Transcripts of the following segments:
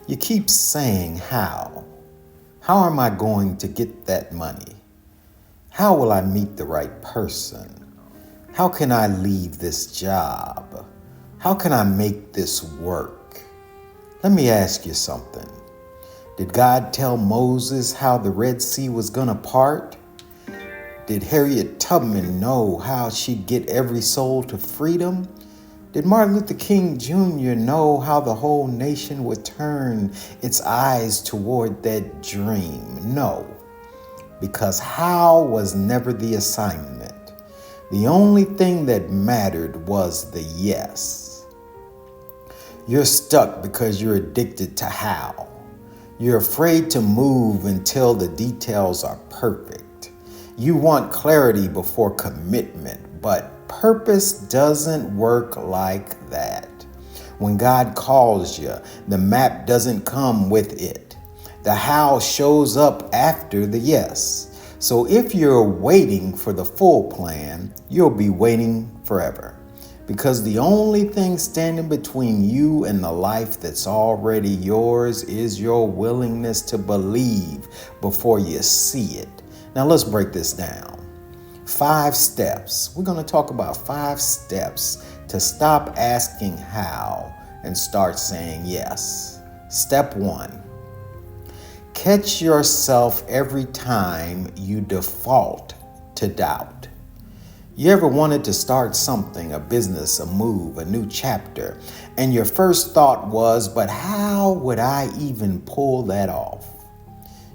You keep saying how. How am I going to get that money? How will I meet the right person? How can I leave this job? How can I make this work? Let me ask you something. Did God tell Moses how the Red Sea was going to part? Did Harriet Tubman know how she'd get every soul to freedom? Did Martin Luther King Jr. know how the whole nation would turn its eyes toward that dream? No, because how was never the assignment. The only thing that mattered was the yes. You're stuck because you're addicted to how. You're afraid to move until the details are perfect. You want clarity before commitment, but purpose doesn't work like that. When God calls you, the map doesn't come with it. The how shows up after the yes. So if you're waiting for the full plan, you'll be waiting forever. Because the only thing standing between you and the life that's already yours is your willingness to believe before you see it. Now let's break this down. 5 steps. We're going to talk about 5 steps to stop asking how and start saying yes. Step 1. Catch yourself every time you default to doubt. You ever wanted to start something, a business, a move, a new chapter, and your first thought was, but how would I even pull that off?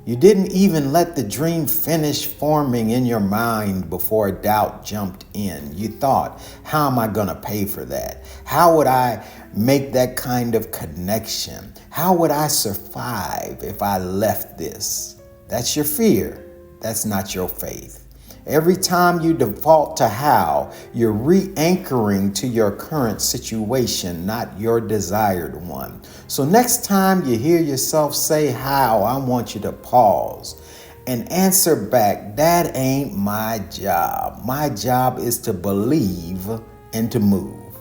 You didn't even let the dream finish forming in your mind before doubt jumped in. You thought, how am I going to pay for that? How would I make that kind of connection? How would I survive if I left this? That's your fear. That's not your faith. Every time you default to how, you're re-anchoring to your current situation, not your desired one. So next time you hear yourself say how, I want you to pause and answer back, that ain't my job. My job is to believe and to move.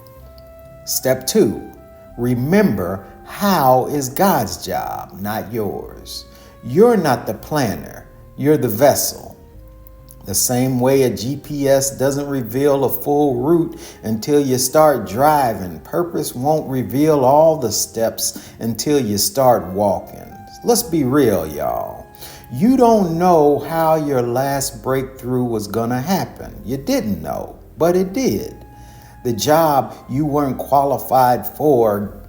Step 2, remember how is God's job, not yours. You're not the planner, you're the vessel. The same way a GPS doesn't reveal a full route until you start driving, purpose won't reveal all the steps until you start walking. Let's be real, y'all. You don't know how your last breakthrough was gonna happen. You didn't know, but it did. The job you weren't qualified for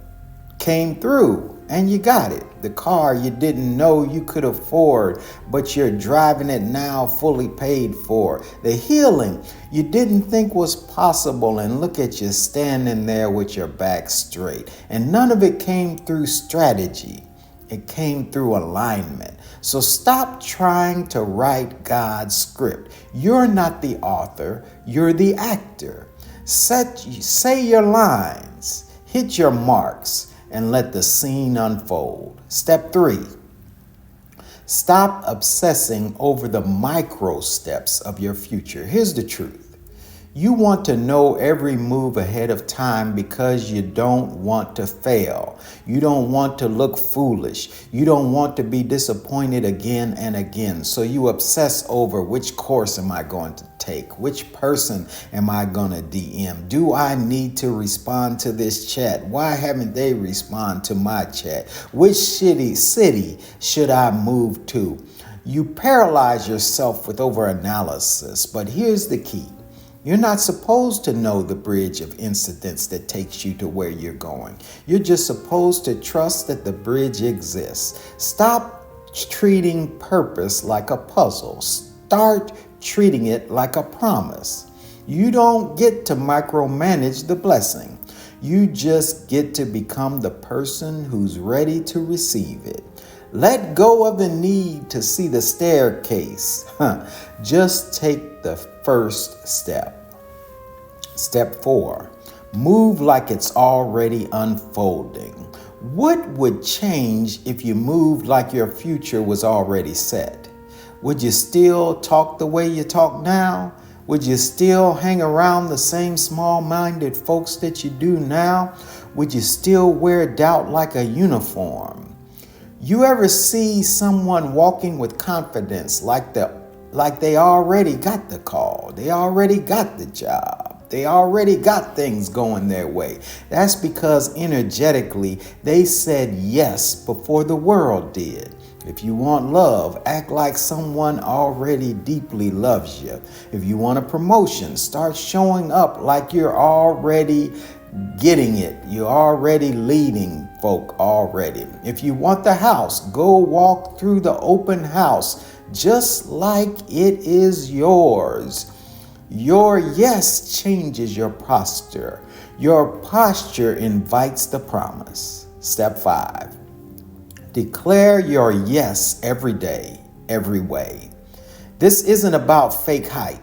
came through and you got it. The car you didn't know you could afford, but you're driving it now fully paid for. The healing you didn't think was possible, and look at you standing there with your back straight. And none of it came through strategy. It came through alignment. So stop trying to write God's script. You're not the author, you're the actor. Say your lines, hit your marks, and let the scene unfold. Step 3, stop obsessing over the micro steps of your future. Here's the truth. You want to know every move ahead of time because you don't want to fail. You don't want to look foolish. You don't want to be disappointed again and again. So you obsess over which course am I going to take? Which person am I going to DM? Do I need to respond to this chat? Why haven't they responded to my chat? Which city should I move to? You paralyze yourself with overanalysis, but here's the key. You're not supposed to know the bridge of incidents that takes you to where you're going. You're just supposed to trust that the bridge exists. Stop treating purpose like a puzzle. Start treating it like a promise. You don't get to micromanage the blessing. You just get to become the person who's ready to receive it. Let go of the need to see the staircase. Just take the first step. Step 4, move like it's already unfolding. What would change if you moved like your future was already set? Would you still talk the way you talk now? Would you still hang around the same small-minded folks that you do now? Would you still wear doubt like a uniform? You ever see someone walking with confidence like they already got the call, they already got the job, they already got things going their way? That's because energetically they said yes before the world did. If you want love, act like someone already deeply loves you. If you want a promotion, start showing up like you're already getting it. You're already leading folk already. If you want the house, go walk through the open house just like it is yours. Your yes changes your posture. Your posture invites the promise. Step 5. Declare your yes every day, every way. This isn't about fake hype.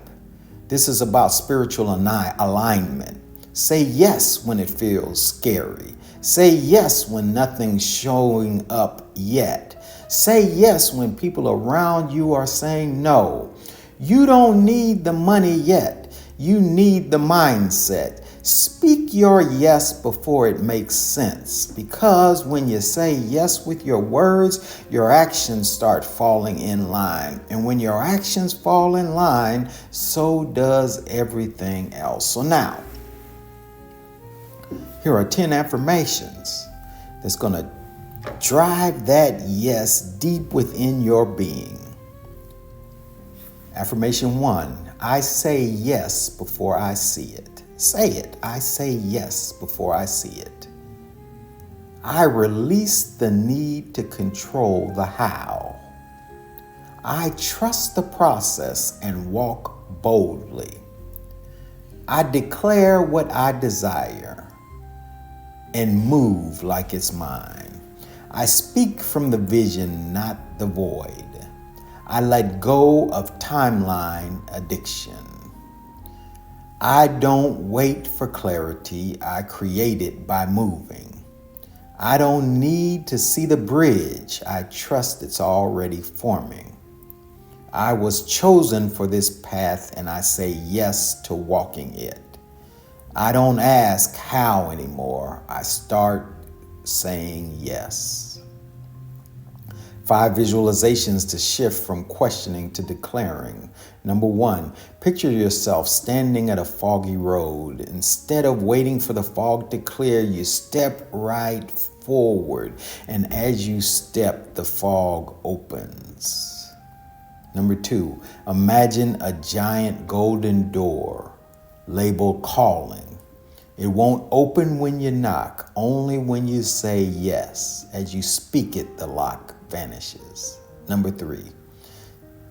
This is about spiritual alignment. Say yes when it feels scary. Say yes when nothing's showing up yet. Say yes when people around you are saying no. You don't need the money yet. You need the mindset. Speak your yes before it makes sense, because when you say yes with your words, your actions start falling in line. And when your actions fall in line, so does everything else. So now, here are 10 affirmations that's going to drive that yes deep within your being. Affirmation 1, I say yes before I see it. Say it. I say yes before I see it. I release the need to control the how. I trust the process and walk boldly. I declare what I desire and move like it's mine. I speak from the vision, not the void. I let go of timeline addiction. I don't wait for clarity. I create it by moving. I don't need to see the bridge. I trust it's already forming. I was chosen for this path and I say yes to walking it. I don't ask how anymore. I start saying yes. 5 visualizations to shift from questioning to declaring. Number 1, picture yourself standing at a foggy road. Instead of waiting for the fog to clear, you step right forward. And as you step, the fog opens. Number 2, imagine a giant golden door labeled calling. It won't open when you knock, only when you say yes. As you speak it, the lock vanishes. Number 3,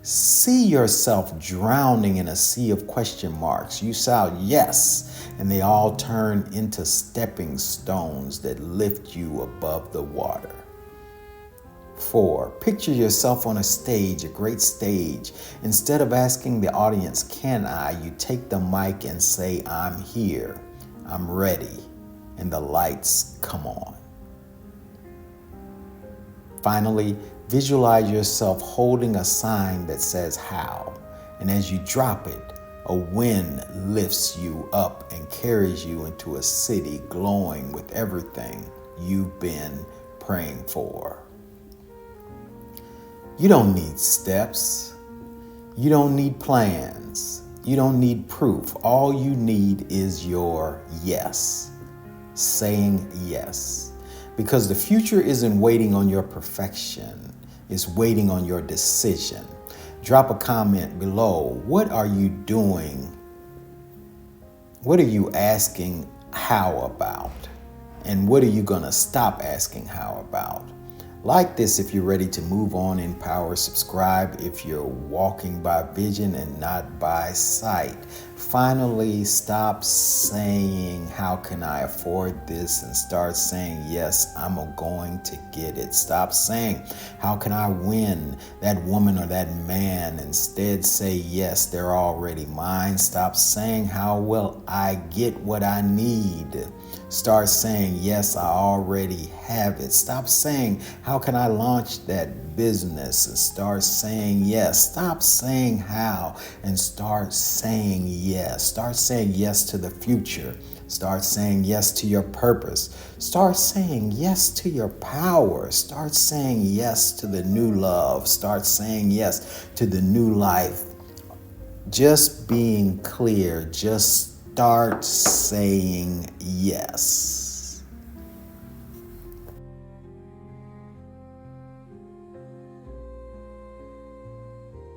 see yourself drowning in a sea of question marks. You shout yes, and they all turn into stepping stones that lift you above the water. 4, picture yourself on a stage, a great stage. Instead of asking the audience, can I, you take the mic and say, I'm here, I'm ready, and the lights come on. Finally, visualize yourself holding a sign that says how, and as you drop it, a wind lifts you up and carries you into a city glowing with everything you've been praying for. You don't need steps. You don't need plans. You don't need proof. All you need is your yes. Saying yes. Because the future isn't waiting on your perfection. It's waiting on your decision. Drop a comment below. What are you doing? What are you asking how about? And what are you going to stop asking how about? Like this if you're ready to move on in power. Subscribe if you're walking by vision and not by sight. Finally, stop saying, how can I afford this? And start saying, yes, I'm going to get it. Stop saying, how can I win that woman or that man? Instead, say, yes, they're already mine. Stop saying, how will I get what I need? Start saying, yes, I already have it. Stop saying, how can I launch that business? And start saying yes. Stop saying how and start saying yes. Start saying yes to the future. Start saying yes to your purpose. Start saying yes to your power. Start saying yes to the new love. Start saying yes to the new life. Just being clear, just start saying yes.